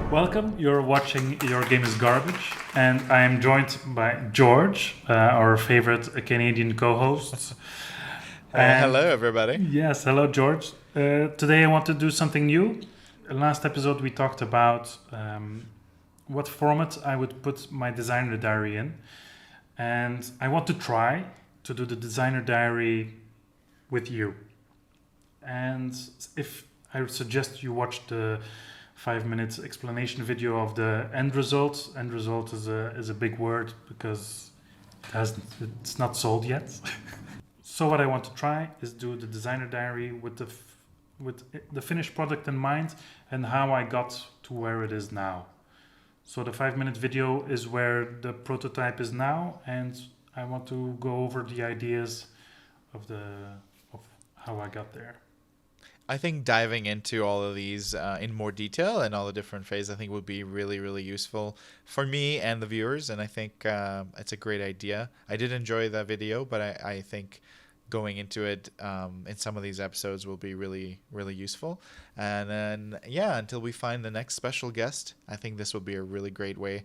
Welcome, you're watching Your Game is Garbage, and I am joined by George, our favorite Canadian co-host. Hello, everybody. Yes, hello, George. Today I want to do something new. Last episode we talked about what format I would put my designer diary in, and I want to try to do the designer diary with you. And if I would suggest you watch the 5 minutes explanation video of the end result. End result is a big word because it's not sold yet. So what I want to try is do the designer diary with the finished product in mind and how I got to where it is now. So the 5 minute video is where the prototype is now, and I want to go over the ideas of how I got there. I think diving into all of these in more detail and all the different phases, I think would be really, really useful for me and the viewers. And I think it's a great idea. I did enjoy that video, but I think going into it in some of these episodes will be really, really useful. And then, until we find the next special guest, I think this will be a really great way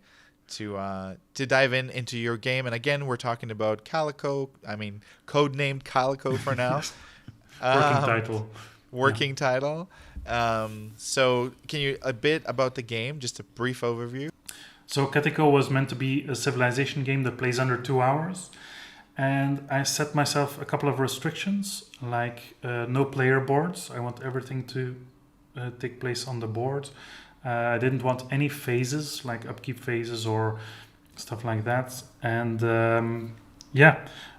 to dive into your game. And again, we're talking about Catiko. I mean, codenamed Catiko for now. Working title. So can you a bit about the game, just a brief overview? So Catiko was meant to be a civilization game that plays under 2 hours, and I set myself a couple of restrictions, like no player boards. I want everything to take place on the board. I didn't want any phases, like upkeep phases or stuff like that. And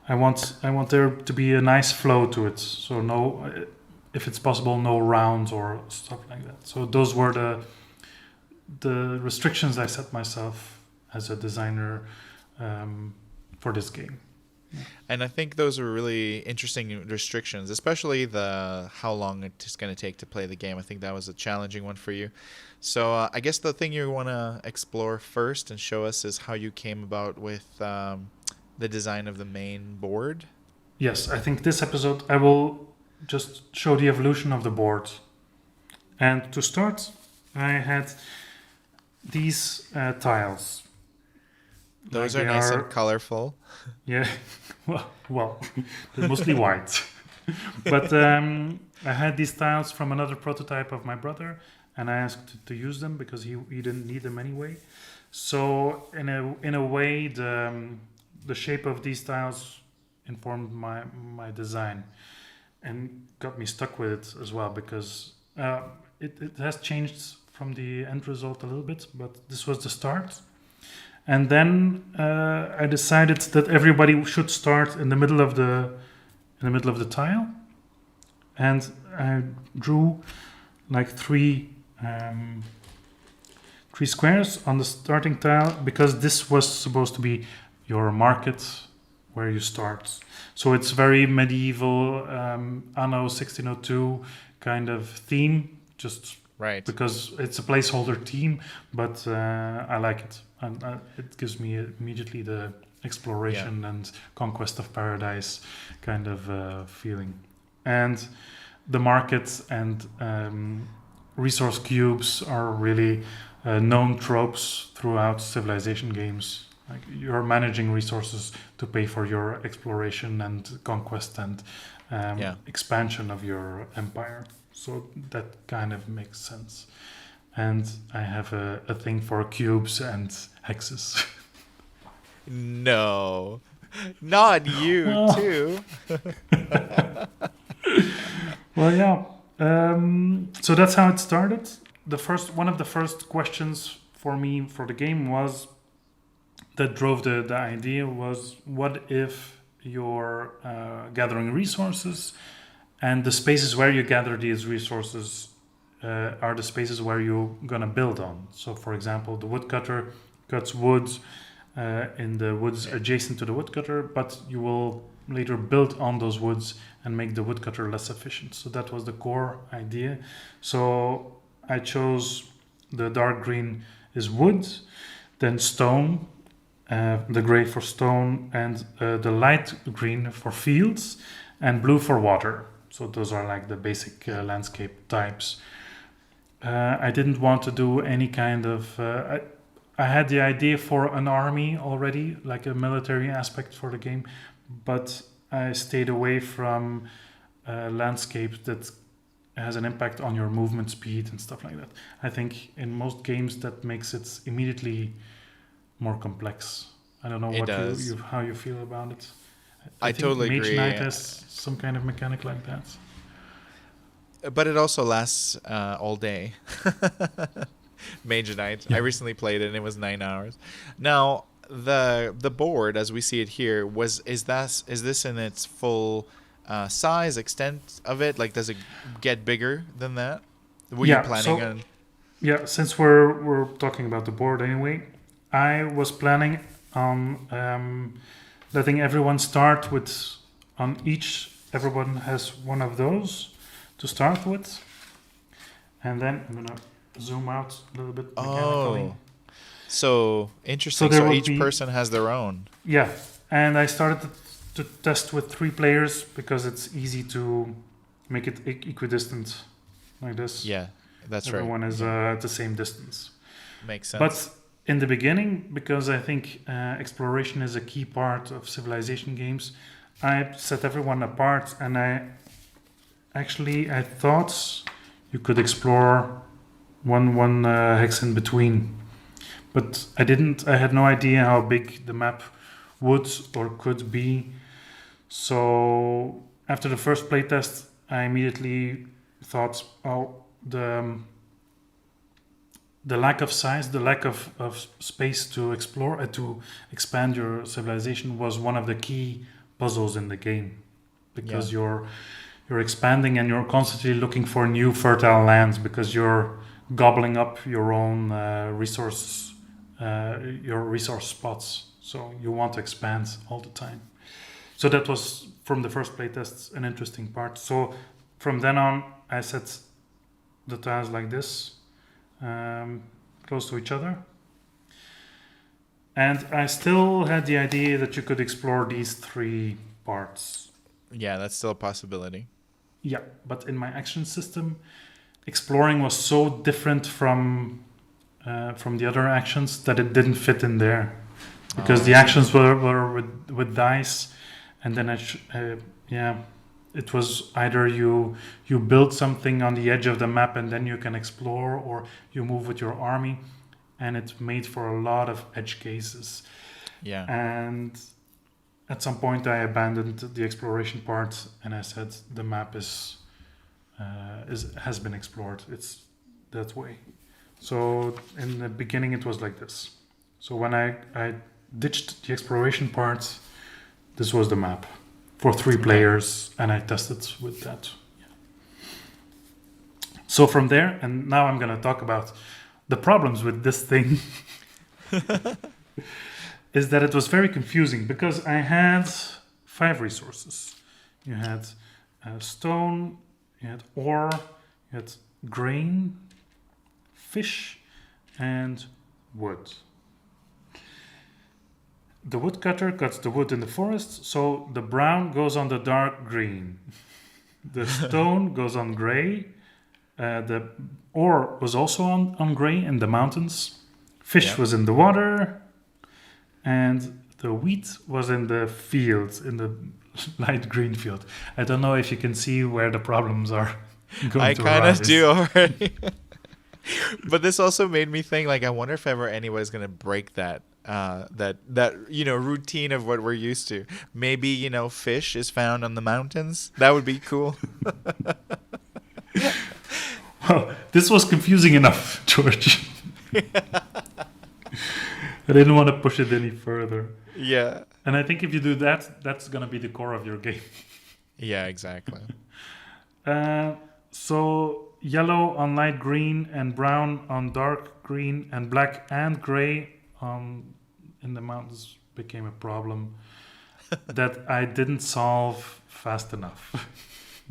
I want there to be a nice flow to it. So no, if it's possible, no rounds or stuff like that. So those were the restrictions I set myself as a designer for this game. And I think those are really interesting restrictions, especially the how long it's going to take to play the game. I think that was a challenging one for you. So I guess the thing you want to explore first and show us is how you came about with the design of the main board. Yes, I think this episode I will just show the evolution of the board. And to start, I had these tiles. Those are nice and colorful. Yeah, well, they're mostly white. But I had these tiles from another prototype of my brother, and I asked to use them because he didn't need them anyway. So in a way, the shape of these tiles informed my design and got me stuck with it as well, because it has changed from the end result a little bit, but this was the start. And then I decided that everybody should start in the middle of the tile, and I drew like three squares on the starting tile, because this was supposed to be your market where you start. So it's very medieval, Anno 1602 kind of theme, just right, because it's a placeholder theme, but I like it. And it gives me immediately the exploration and conquest of paradise kind of feeling. And the market and resource cubes are really known tropes throughout civilization games. Like, you're managing resources to pay for your exploration and conquest and expansion of your empire. So that kind of makes sense. And I have a thing for cubes and hexes. No, not you too. Well, yeah. So that's how it started. One of the first questions for me for the game was that drove the idea was, what if you're gathering resources, and the spaces where you gather these resources are the spaces where you're gonna build on. So, for example, the woodcutter cuts wood in the woods adjacent to the woodcutter, but you will later build on those woods and make the woodcutter less efficient. So that was the core idea. So I chose the dark green is wood, then stone, the gray for stone, and the light green for fields, and blue for water. So those are like the basic landscape types. I didn't want to do any kind of. I had the idea for an army already, like a military aspect for the game, but I stayed away from landscape that has an impact on your movement speed and stuff like that. I think in most games that makes it immediately more complex. I don't know It what does. how you feel about it. I think totally Mage agree. Knight has some kind of mechanic like that. But it also lasts all day. Mage Knight. Yeah. I recently played it and it was 9 hours. Now the board as we see it here is this in its full size, extent of it? Like, does it get bigger than that? Were you planning on? Yeah, since we're talking about the board anyway, I was planning on letting everyone start with on each. Everyone has one of those to start with, and then I'm gonna zoom out a little bit mechanically. Oh, so interesting. there So will each be person has their own. yeah, and I started to test with 3 players because it's easy to make it equidistant like this. Yeah, that's Everyone right. is at the same distance. Makes sense. But in the beginning, because I think exploration is a key part of civilization games, I set everyone apart, and I thought you could explore one hex in between, but I didn't. I had no idea how big the map would or could be. So after the first playtest, I immediately thought, oh, the lack of size, the lack of space to explore, to expand your civilization was one of the key puzzles in the game, because you're expanding and you're constantly looking for new fertile lands because you're gobbling up your own resources, your resource spots. So you want to expand all the time. So that was, from the first playtests, an interesting part. So from then on, I set the tiles like this, close to each other. And I still had the idea that you could explore these 3 parts. Yeah, that's still a possibility. Yeah, but in my action system, exploring was so different from the other actions that it didn't fit in there, because the actions were with dice, and then it was either you build something on the edge of the map and then you can explore, or you move with your army, and it made for a lot of edge cases. Yeah. And at some point I abandoned the exploration part, and I said the map has been explored. It's that way. So in the beginning it was like this. So when I ditched the exploration part, this was the map for 3 players, and I tested with that. Yeah. So from there, and now I'm going to talk about the problems with this thing, is that it was very confusing because I had 5 resources. You had stone, you had ore, you had grain, fish, and wood. The woodcutter cuts the wood in the forest, so the brown goes on the dark green. The stone goes on gray. The ore was also on gray in the mountains. Fish was in the water. And the wheat was in the fields, in the light green field. I don't know if you can see where the problems are going to arise. I kind of do already. But this also made me think, like, I wonder if ever anybody's going to break that routine of what we're used to. Maybe, fish is found on the mountains. That would be cool. Well, this was confusing enough, George. I didn't want to push it any further. Yeah. And I think if you do that, that's going to be the core of your game. Yeah, exactly. So yellow on light green and brown on dark green and black and gray in the mountains became a problem that I didn't solve fast enough.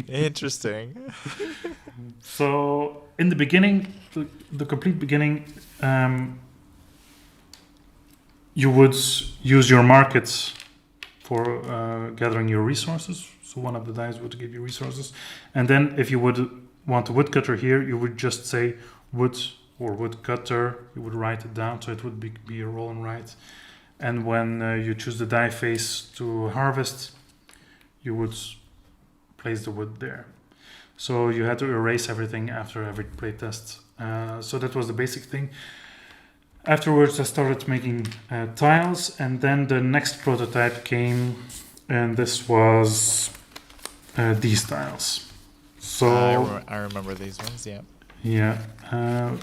Interesting. So in the beginning, the complete beginning, you would use your markets for gathering your resources. So one of the dice would give you resources. And then if you would want a woodcutter here, you would just say wood or woodcutter. You would write it down, so it would be a roll and write. And when you choose the die face to harvest, you would place the wood there. So you had to erase everything after every playtest. So that was the basic thing. Afterwards, I started making tiles, and then the next prototype came, and this was these tiles. So I remember these ones. Yeah. Yeah.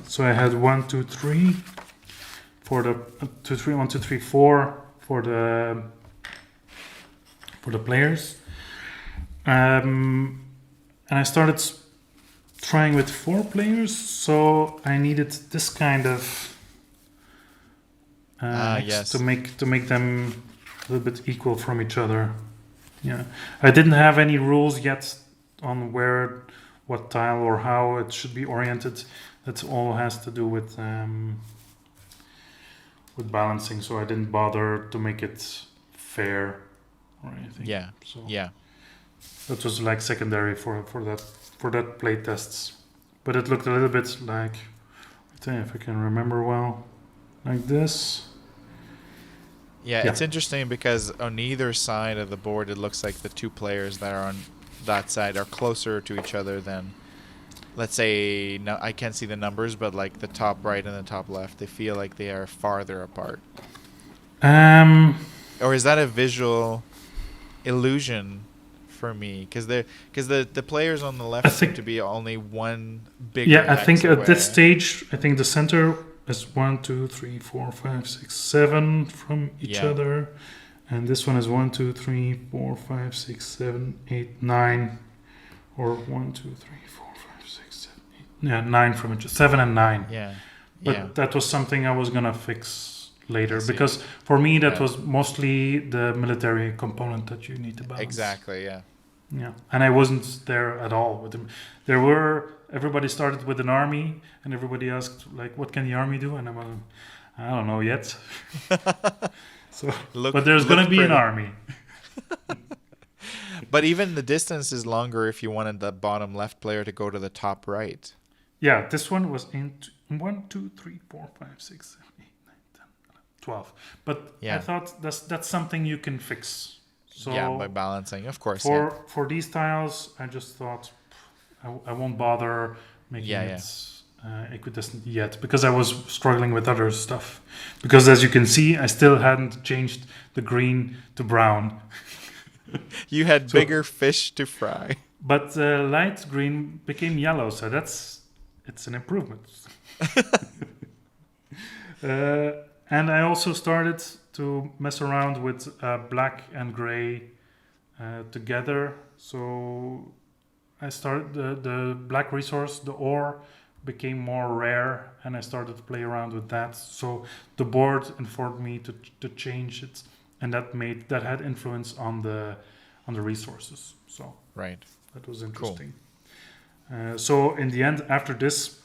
So I had 1, 2, 3 for the 2, 3, 1, 2, 3, 4 for the players. And I started trying with 4 players, so I needed this kind of yes. to make them a little bit equal from each other. Yeah, I didn't have any rules yet on what tile or how it should be oriented. That all has to do with balancing. So I didn't bother to make it fair or anything. Yeah. So Yeah. that was like secondary for that play tests. But it looked a little bit like, I tell you if I can remember well, like this. Yeah, Yeah. it's interesting because on either side of the board, it looks like the 2 players that are on that side are closer to each other than, let's say, no, I can't see the numbers, but like the top right and the top left, they feel like they are farther apart. Or is that a visual illusion for me? Because the players on the left seem to be only one bigger. Yeah, I think away. at this stage, I think the center is 1, 2, 3, 4, 5, 6, 7 from each other, and this one is 1, 2, 3, 4, 5, 6, 7, 8, 9, or 1, 2, 3, 4, 5, 6, 7, 8. Yeah, 9 from each. 7 and 9. Yeah. But that was something I was gonna fix later because for me that was mostly the military component that you need to balance. Exactly. Yeah. Yeah, and I wasn't there at all with them. Everybody started with an army, and everybody asked like, "What can the army do?" And I'm like, I don't know yet. So, but there's gonna be an army. But even the distance is longer if you wanted the bottom left player to go to the top right. Yeah, this one was in 1, 2, 3, 4, 5, 6, 7, 8, 9, 10, 11, 12. But I thought that's something you can fix. So by balancing, of course. For these tiles, I just thought I won't bother making it equidistant yet because I was struggling with other stuff. Because as you can see, I still hadn't changed the green to brown. You had bigger fish to fry. But light green became yellow, so it's an improvement. And I also started to mess around with black and gray together. So I started the black resource, the ore, became more rare, and I started to play around with that. So the board informed me to change it, and that had influence on the resources. So right, that was interesting. Cool. So in the end, after this,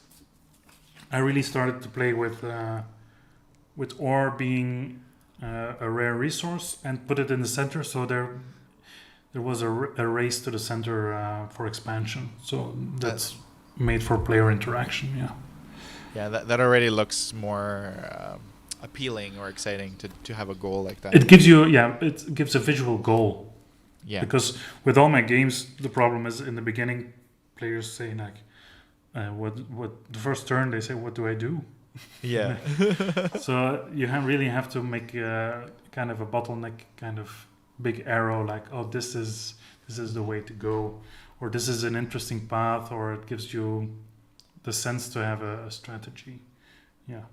I really started to play with ore being a rare resource and put it in the center. So there was a race to the center for expansion. So that's made for player interaction. Yeah, that already looks more appealing or exciting to have a goal like that. It gives a visual goal. Yeah. Because with all my games, the problem is in the beginning, players say like, what the first turn they say, "What do I do?" Yeah. So you really have to make kind of a bottleneck, kind of big arrow, like, oh, this is the way to go, or this is an interesting path, or it gives you the sense to have a strategy. Yeah.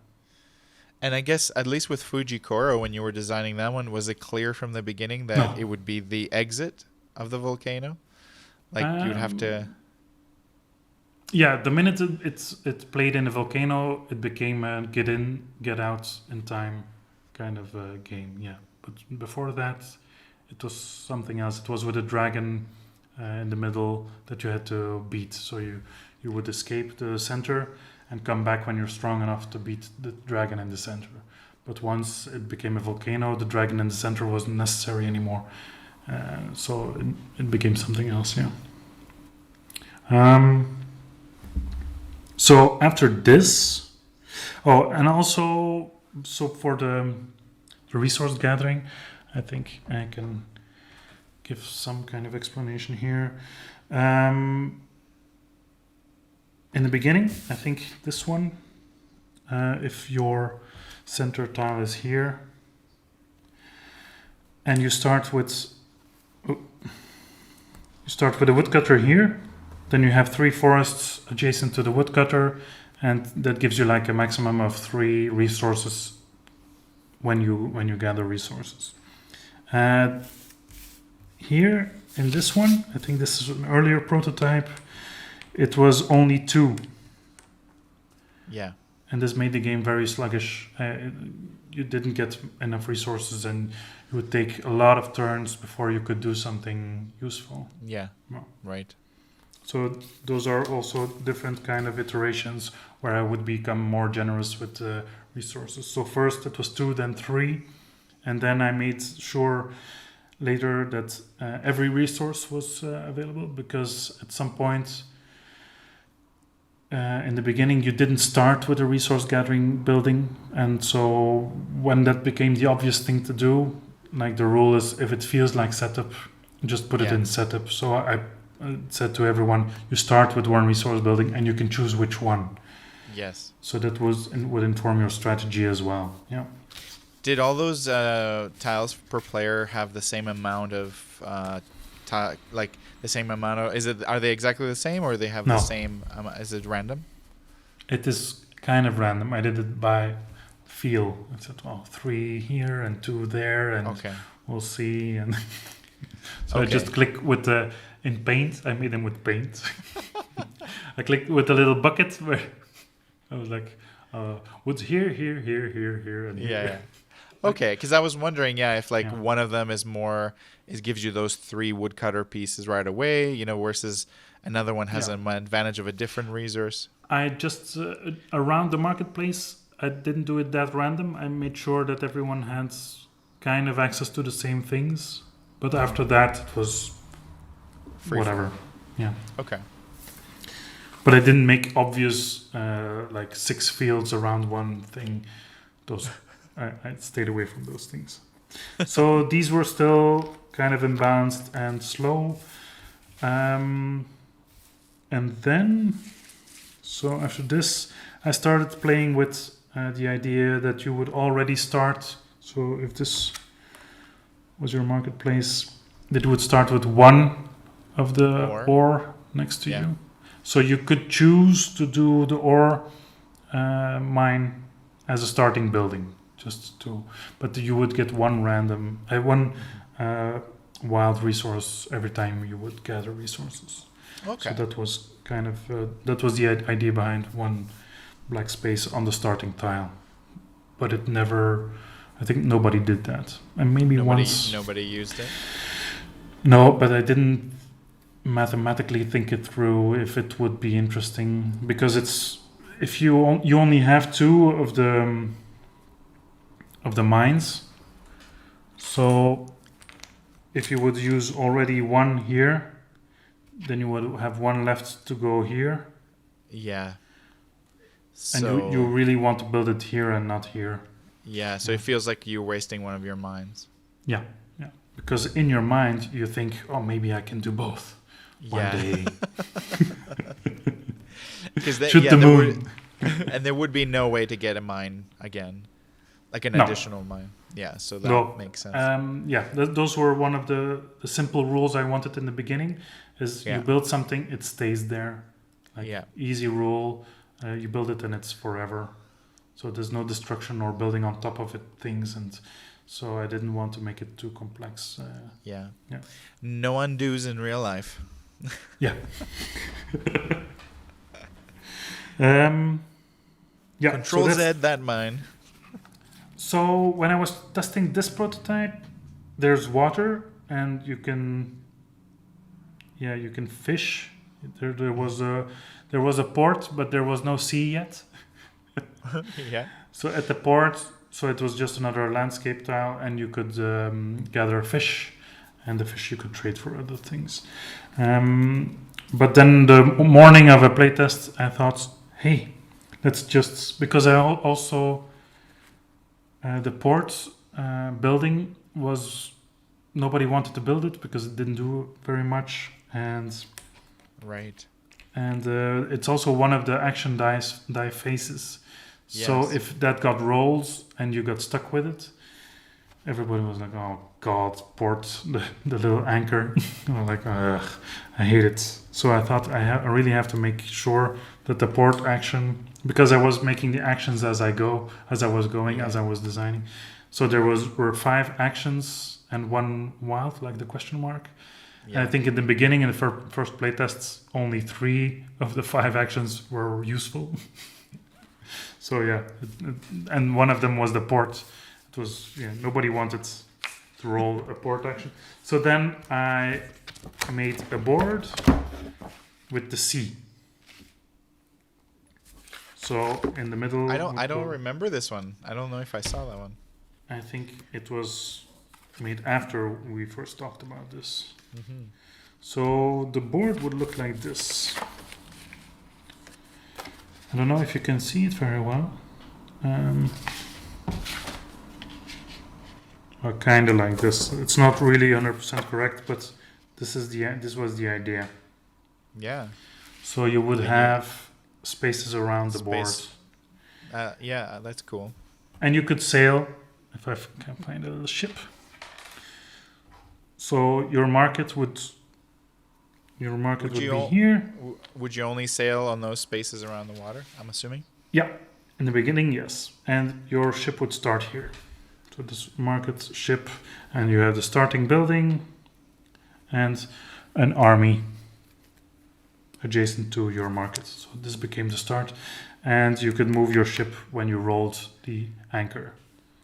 And I guess at least with Fujikoro, when you were designing that one, was it clear from the beginning that it would be the exit of the volcano? Like you'd have to. Yeah, the minute it played in a volcano, it became a get in, get out in time kind of game. Yeah, but before that, it was something else. It was with a dragon in the middle that you had to beat. So you would escape the center and come back when you're strong enough to beat the dragon in the center. But once it became a volcano, the dragon in the center wasn't necessary anymore. So it became something else, yeah. So after this, and also, so for the resource gathering, I think I can give some kind of explanation here. In the beginning, I think this one, if your center tile is here, and you start with a woodcutter here, then you have 3 forests adjacent to the woodcutter, and that gives you like a maximum of 3 resources when you gather resources. Here in this one, I think this is an earlier prototype, it was only 2. Yeah. And this made the game very sluggish. You didn't get enough resources, and it would take a lot of turns before you could do something useful. Yeah. No. Right. So those are also different kind of iterations where I would become more generous with the resources. So first it was 2, then 3, and then I made sure later that every resource was available, because at some point in the beginning you didn't start with a resource gathering building, and so when that became the obvious thing to do, like the rule is if it feels like setup, just put it in setup. So I said to everyone, you start with one resource building and you can choose which one. Yes. So that would inform your strategy as well. Yeah. Did all those tiles per player have the same amount of like the same amount of? Are they exactly the same, or they have the same? Is it random? It is kind of random. I did it by feel. I said, 3 here and 2 there, and we'll see. And so I just click with in paint. I made them with paint. I clicked with a little bucket where I was like, what's here, here, here, here, here, and here. Yeah. Okay, because I was wondering, if one of them is more, it gives you those 3 woodcutter pieces right away, versus another one has an advantage of a different resource. I just around the marketplace, I didn't do it that random. I made sure that everyone had kind of access to the same things, but after that it was whatever. Yeah. Okay. But I didn't make obvious like 6 fields around one thing. Those I stayed away from those things. So these were still kind of imbalanced and slow. And then, so after this, I started playing with the idea that you would already start. So if this was your marketplace, that you would start with one of the ore next to you. So you could choose to do the ore mine as a starting building. But you would get one wild resource every time you would gather resources. Okay. So that was kind of that was the idea behind one black space on the starting tile. But it never, I think nobody did that, and maybe once nobody used it. No, but I didn't mathematically think it through if it would be interesting, because it's if you only have 2 of the mines. So if you would use already 1 here, then you would have 1 left to go here. Yeah. And you really want to build it here and not here. Yeah, so it feels like you're wasting one of your mines. Yeah. Because in your mind you think, maybe I can do both one day. Shoot the moon. And there would be no way to get a mine again. Like an additional mine. Yeah, so that makes sense. Those were one of the simple rules I wanted in the beginning. Is you build something, it stays there. Easy rule. You build it and it's forever. So there's no destruction or building on top of it things. And so I didn't want to make it too complex. No undos in real life. Yeah. Control Z that mine. So when I was testing this prototype, there's water and you can fish. There was a port, but there was no sea yet. Yeah. So at the port, so it was just another landscape tile, and you could gather fish, and the fish you could trade for other things. But then the morning of a playtest, I thought, hey, let's just, because I also the port building was, nobody wanted to build it because it didn't do very much, and Right. it's also one of the action die faces. So Yes. if that got rolled and you got stuck with it, everybody was like, "Oh God, port the little anchor." I'm like, ugh, I hate it. So I thought I really have to make sure that the port action, because I was making the actions as I was going, as I was designing. So there were 5 actions and 1 wild, like the question mark. Yeah. And I think in the beginning, in the first playtests, only 3 of the 5 actions were useful. So yeah, and one of them was the port. It was, nobody wanted to roll a port action. So then I made a board with the sea. So in the middle, I don't remember this one. I don't know if I saw that one. I think it was made after we first talked about this. Mm-hmm. So the board would look like this. I don't know if you can see it very well. Or kind of like this. It's not really 100% correct, but this was the idea. Yeah. So you would have spaces around the board. Yeah, that's cool. And you could sail, if I can find a little ship. So your market would be here. Would you only sail on those spaces around the water, I'm assuming? Yeah, in the beginning, yes. And your ship would start here. So this market ship, and you have the starting building and an army adjacent to your market. So this became the start, and you could move your ship when you rolled the anchor.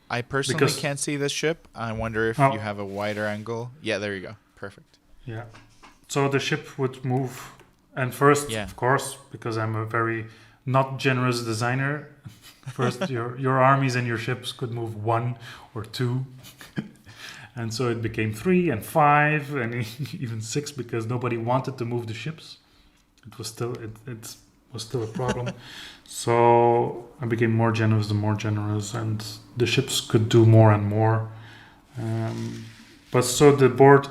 I personally can't see this ship. I wonder if you have a wider angle. Yeah, there you go. Perfect. Yeah. So the ship would move, and first, of course, because I'm a very not generous designer, first your armies and your ships could move 1 or 2. And so it became 3 and 5 and even 6 because nobody wanted to move the ships. It was still a problem. So I became more generous and the ships could do more and more. But so the board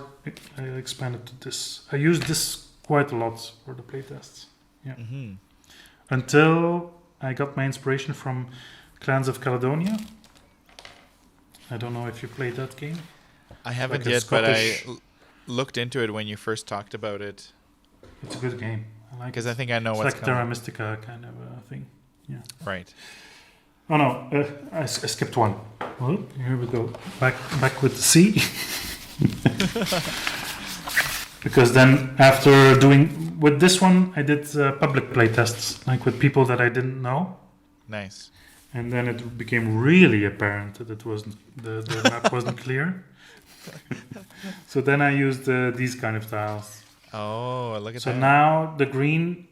I expanded to this. I used this quite a lot for the playtests. Yeah. Mm-hmm. Until I got my inspiration from Clans of Caledonia. I don't know if you played that game. I haven't yet, but I looked into it when you first talked about it. It's a good game. I like it. Because I think I know what's like coming. Terra Mystica kind of thing. Yeah. Right. Oh no, I skipped one. Well, here we go. Back with the sea. Because then after doing with this one, I did public play tests, like with people that I didn't know. Nice. And then it became really apparent that it wasn't the map wasn't clear. So then I used these kind of tiles. Oh, look at that. So now the green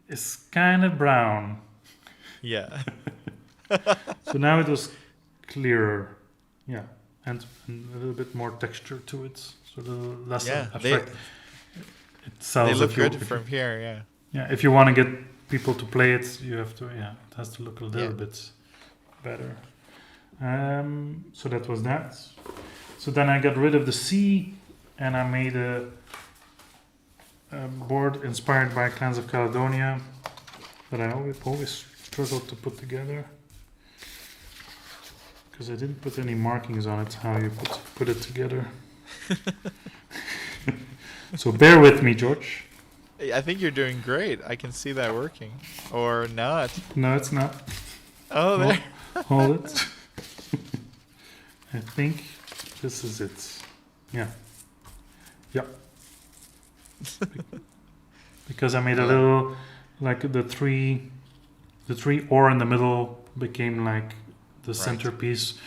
is kind of brown. Yeah. So now it was clearer. Yeah. And a little bit more texture to it. So the less effect. They look good from here, yeah. Yeah, if you want to get people to play it, you have to, it has to look a little bit better. So that was that. So then I got rid of the sea and I made a board inspired by Clans of Caledonia that I always struggled to put together. Because I didn't put any markings on it, how you put it together. So bear with me, George. I think you're doing great. I can see that working. Or not. No, it's not. Oh, there. Hold it. I think this is it. Yeah. Yeah. Because I made a little, like the three ore in the middle became like the centerpiece.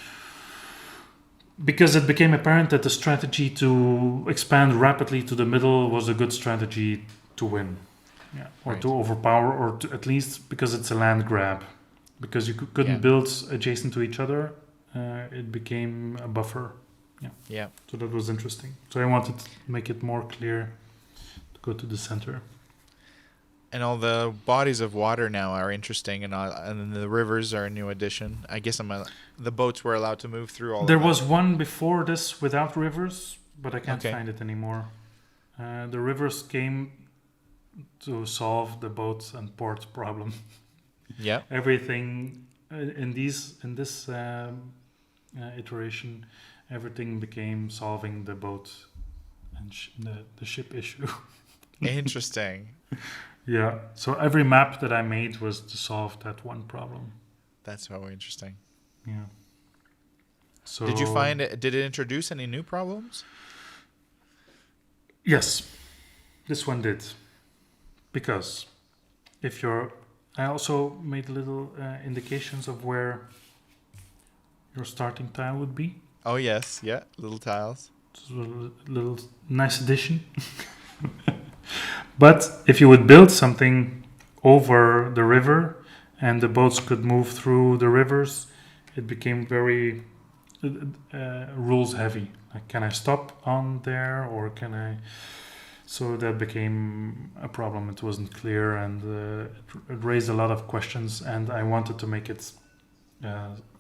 Because it became apparent that the strategy to expand rapidly to the middle was a good strategy to win. Yeah. Or to overpower, or to, at least because it's a land grab. Because you couldn't build adjacent to each other it became a buffer. Yeah. So that was interesting. So I wanted to make it more clear to go to the center. And all the bodies of water now are interesting, and then the rivers are a new addition. I guess the boats were allowed to move through all There of them. was one before this without rivers, but I can't Okay. find it anymore. The rivers came to solve the boats and ports problem. Yeah. Everything in this iteration, everything became solving the boat and the ship issue. Interesting. Yeah. So every map that I made was to solve that one problem. That's so interesting. Yeah. So Did you find it? Did it introduce any new problems? Yes, this one did. Because if I also made little indications of where your starting tile would be. Oh yes, yeah, little tiles. This was a little nice addition. But if you would build something over the river and the boats could move through the rivers, it became very rules heavy. Like, can I stop on there or can I? So that became a problem. It wasn't clear and it raised a lot of questions. And I wanted to make it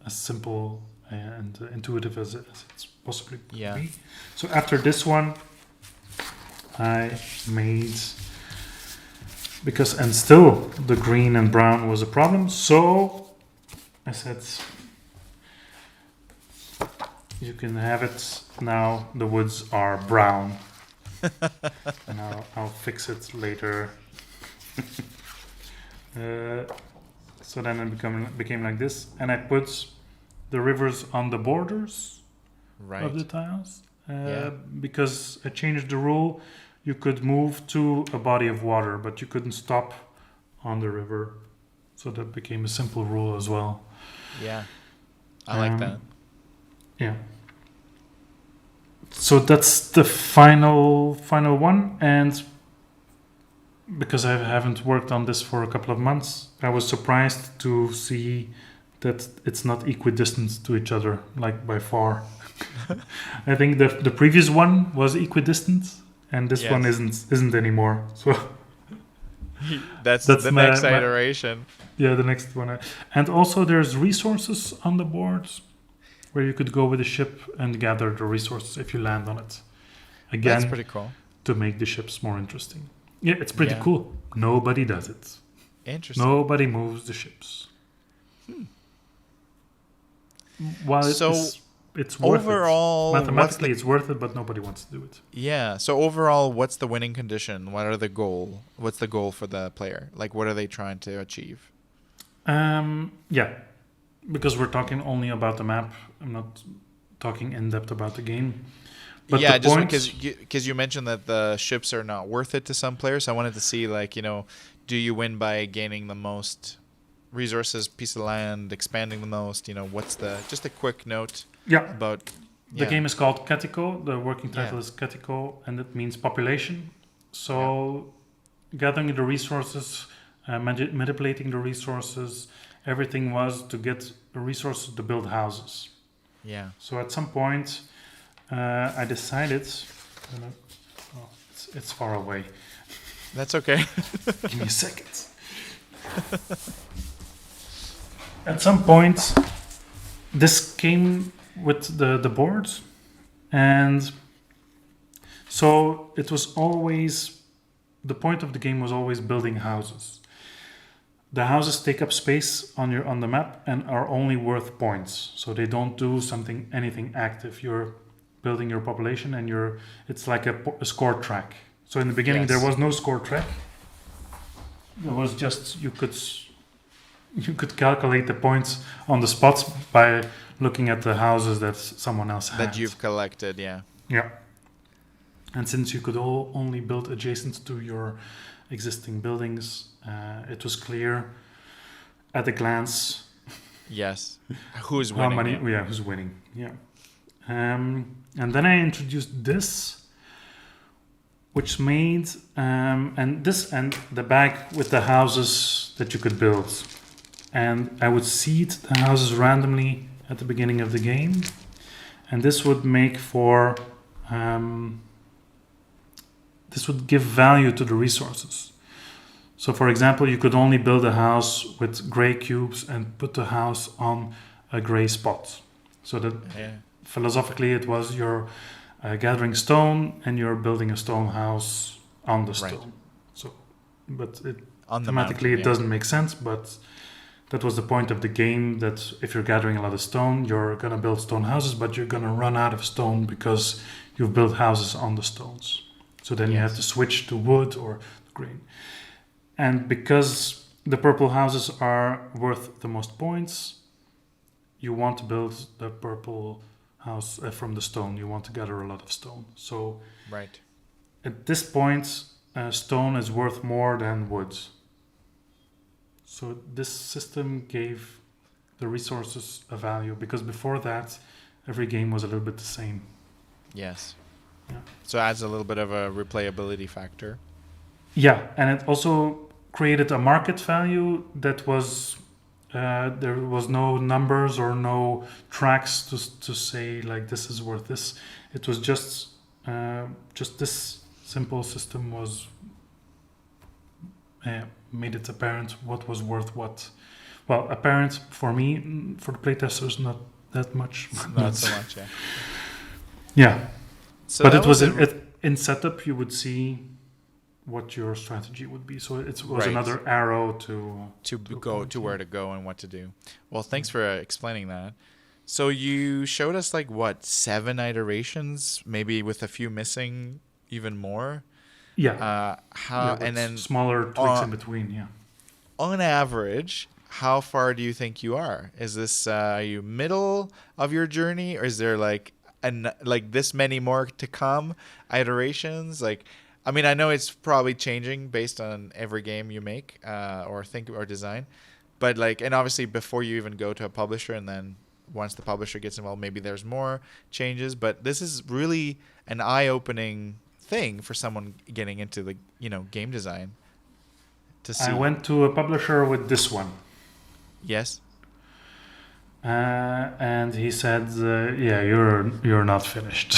as simple and intuitive as it's possibly could Yeah. be. So after this one, I made and still the green and brown was a problem. So I said, you can have it now. The woods are brown, and I'll fix it later. So then it became like this, and I put the rivers on the borders Right. of the tiles Yeah. because I changed the rule. You could move to a body of water, but you couldn't stop on the river. So that became a simple rule as well. Yeah. I like that. Yeah. So that's the final one, and because I haven't worked on this for a couple of months, I was surprised to see that it's not equidistant to each other, like by far. I think the previous one was equidistant, and this one Yes. isn't anymore. So That's That's the my- next my- iteration. yeah, the next one. And also there's resources on the boards where you could go with a ship and gather the resources if you land on it. That's Again, pretty cool. to make the ships more interesting. Yeah, it's pretty Yeah. cool. Nobody does it. Interesting. Nobody moves the ships. While So, it's worth overall, it. what's Mathematically, the it's worth it, but nobody wants to do it. yeah? So overall, what's the winning condition? What are the goal? What's the goal for the player? Like, what are they trying to achieve? Yeah, because we're talking only about the map. I'm not talking in depth about the game. But yeah, the just points, because you mentioned that the ships are not worth it to some players. I wanted to see, like, do you win by gaining the most resources, piece of land, expanding the most? What's just a quick note yeah, about the game is called Catiko. The working title Yeah. is Catiko, and it means population. So, gathering the resources, manipulating the resources, everything was to get the resources to build houses. Yeah. So at some point, I decided. It's far away. That's okay. Give me a second. At some point, this came with the boards, and so it was always the point of the game was always building houses. The houses take up space on the map and are only worth points, so they don't do anything active. You're building your population, and it's like a score track. So in the beginning, Yes. there was no score track. It was just you could calculate the points on the spots by looking at the houses that someone else had. That you've collected, yeah. Yeah. And since you could only build adjacent to your existing buildings, it was clear at a glance Yes. Who's how winning? many. Who's winning? Yeah. And then I introduced this, which made and the bag with the houses that you could build, and I would seed the houses randomly at the beginning of the game, and this would make for this would give value to the resources. So, for example, you could only build a house with gray cubes and put the house on a gray spot. So that philosophically, it was you're gathering stone and you're building a stone house on the stone. Right. So, but it On the thematically mountain, it doesn't make sense. But that was the point of the game. That if you're gathering a lot of stone, you're gonna build stone houses, but you're gonna run out of stone because you've built houses on the stones. So then you have to switch to wood or green. And because the purple houses are worth the most points, you want to build the purple house from the stone. You want to gather a lot of stone. So Right. at this point, stone is worth more than wood. So this system gave the resources a value, because before that, every game was a little bit the same. Yes. Yeah. So it adds a little bit of a replayability factor. Yeah, and it also created a market value that was there was no numbers or no tracks to say like this is worth this. It was just this simple system was made it apparent what was worth what. Well, apparent for me, for the playtesters, not that much. Not so much, yeah. Yeah, So but that it was a- in setup. You would see what your strategy would be. So it was Right. another arrow to go point, to yeah. where to go and what to do. Well, thanks for explaining that. So you showed us like what 7 iterations, maybe with a few missing, even more. Yeah. How Yeah, with and then smaller tweaks uh, in between. Yeah. on average, how far do you think you are? Is this are you middle of your journey, or is there like like this many more to come iterations? Like, I mean, I know it's probably changing based on every game you make or think or design, but like, and obviously before you even go to a publisher, and then once the publisher gets involved, maybe there's more changes. But this is really an eye-opening thing for someone getting into the game design to see. I went to a publisher with this one, Yes. and he said, "Yeah, you're not finished."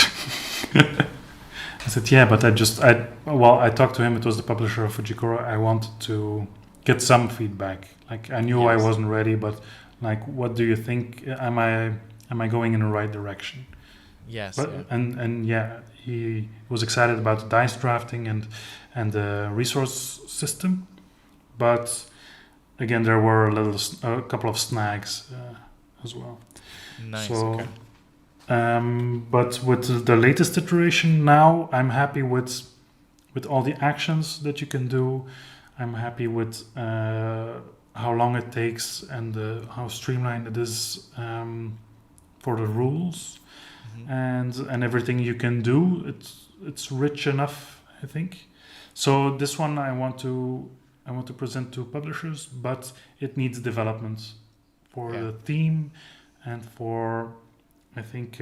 I said, "Yeah, but I talked to him. It was the publisher of Fujikura. I wanted to get some feedback. Like I knew I Yes. wasn't ready, but like, what do you think? Am I going in the right direction?" Yes. But, Yeah. and yeah, he was excited about the dice drafting and the resource system, but again, there were a couple of snags as well. Nice. So, Okay. But with the latest iteration now, I'm happy with all the actions that you can do. I'm happy with how long it takes and how streamlined it is for the rules. And everything you can do. It's rich enough, I think. So this one I want to present to publishers, but it needs development for the theme and for, I think,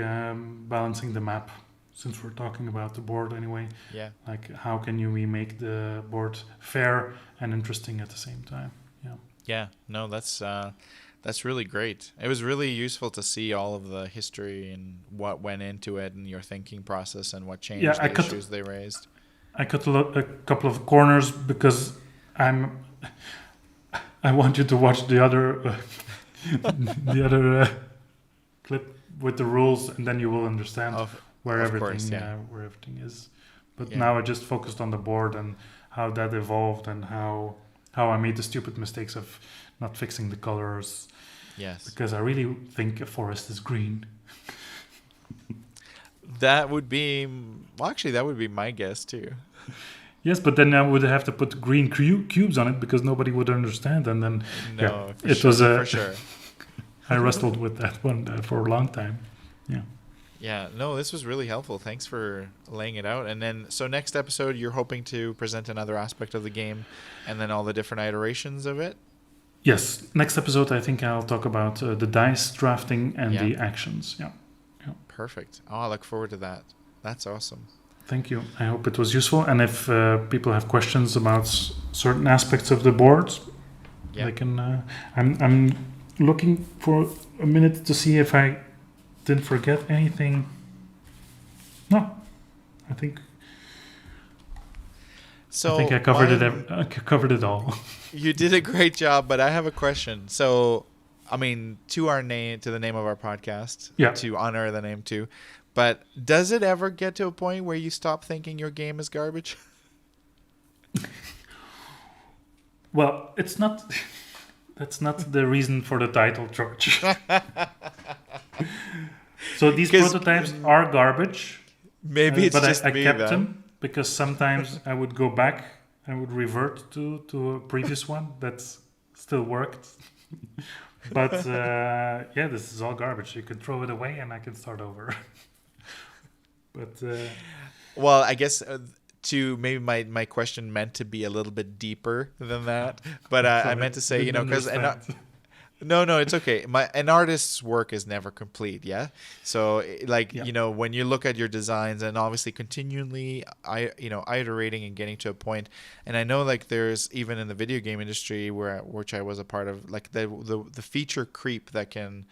balancing the map. Since we're talking about the board anyway, Yeah. like how can we make the board fair and interesting at the same time? Yeah. Yeah. No, that's really great. It was really useful to see all of the history and what went into it and your thinking process and what changed, Yeah, the issues they raised. I cut a couple of corners because I want you to watch the other clip with the rules, and then you will understand where everything is. But now I just focused on the board and how that evolved and how I made the stupid mistakes of not fixing the colors. Yes. Because I really think a forest is green. That would be my guess too. Yes, but then I would have to put green cubes on it because nobody would understand. And then for sure. I wrestled with that one for a long time. Yeah. Yeah, no, this was really helpful. Thanks for laying it out. And then, so next episode, you're hoping to present another aspect of the game and then all the different iterations of it? Yes. Next episode, I think I'll talk about the dice drafting and the actions. Yeah. Perfect. Oh, I look forward to that. That's awesome. Thank you. I hope it was useful. And if people have questions about certain aspects of the board, they can. I'm looking for a minute to see if I didn't forget anything. No, I think I covered it. I covered it all. You did a great job, but I have a question. So, I mean, to the name of our podcast, to honor the name too. But does it ever get to a point where you stop thinking your game is garbage? Well, it's not. That's not the reason for the title, George. So these prototypes are garbage. Maybe it's just I me, kept then. them because sometimes I would go back. I would revert to a previous one that still worked. But this is all garbage. You could throw it away and I can start over. But well, I guess to maybe my question meant to be a little bit deeper than that, but I meant to say, because no, it's okay. An artist's work is never complete, yeah. So when you look at your designs and obviously continually, iterating and getting to a point, and I know like there's even in the video game industry which I was a part of, like the feature creep that can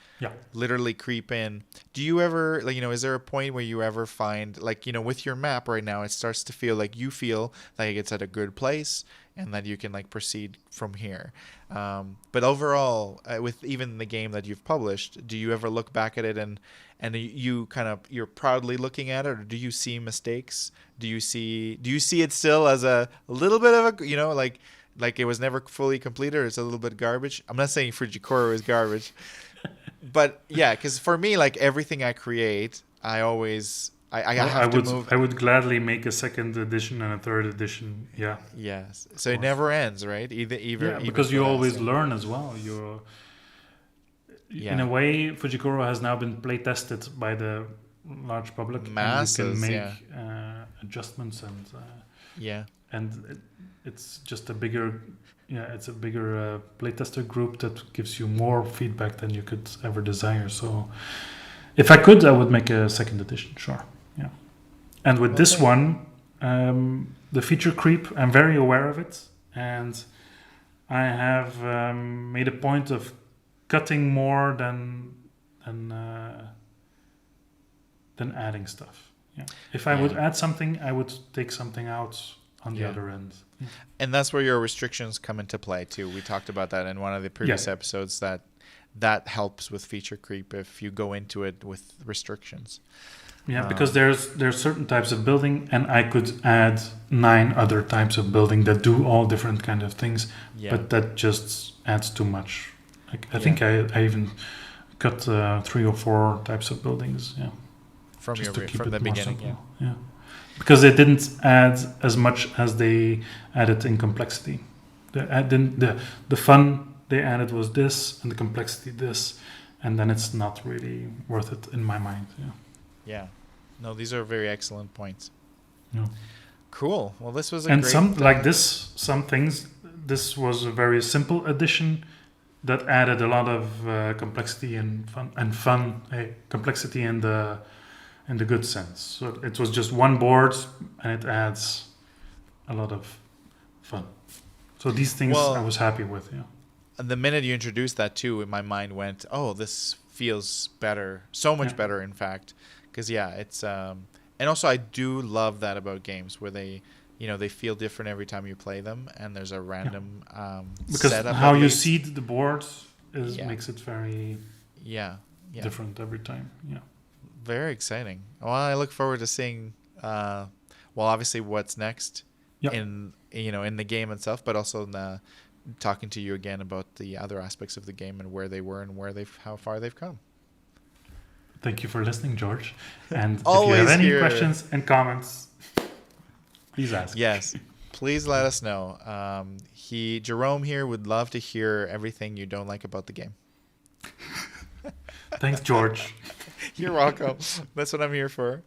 literally creep in. Do you ever is there a point where you ever find with your map right now, it starts to feel like it's at a good place and that you can proceed from here? But overall, with even the game that you've published, do you ever look back at it and you're proudly looking at it, or do you see mistakes? Do you see it still as a little bit of a like it was never fully completed, or it's a little bit garbage? I'm not saying Fujikuro is garbage, but yeah, because for me, everything I create, I always. I would gladly make a second edition and a third edition. Yeah. Yes. So it never ends, right? Because you always learn as well. In a way, Fujikuro has now been play tested by the large public. Masses, and you can make adjustments and it's just a bigger playtester group that gives you more feedback than you could ever desire. So if I could, I would make a second edition. Sure. Yeah. And with this one, the feature creep, I'm very aware of it, and I have made a point of cutting more than adding stuff. Yeah. If I would add something, I would take something out on the other end. Yeah. And that's where your restrictions come into play too. We talked about that in one of the previous episodes, that helps with feature creep if you go into it with restrictions. Yeah, because there's certain types of building, and I could add 9 other types of building that do all different kind of things, but that just adds too much. I think I even cut 3 or 4 types of buildings. Yeah, from the beginning. Yeah, because they didn't add as much as they added in complexity. The fun they added was this, and the complexity this, and then it's not really worth it in my mind. Yeah. No, these are very excellent points. Yeah. Cool. Well, this was a and great... And some things, this was a very simple addition that added a lot of complexity and fun, complexity in the good sense. So it was just one board, and it adds a lot of fun. So these things I was happy with, The minute you introduced that too, my mind went, oh, this feels better. So much better, in fact. Because, it's... and also, I do love that about games where they feel different every time you play them, and there's a random because setup. How you seed the board makes it very different every time. Yeah. Very exciting. Well, I look forward to seeing, obviously what's next in the game itself, but also in talking to you again about the other aspects of the game and where they were and how far they've come. Thank you for listening, George. And if you have any questions and comments, please ask. Yes, please let us know. Jerome here would love to hear everything you don't like about the game. Thanks, George. You're welcome. That's what I'm here for.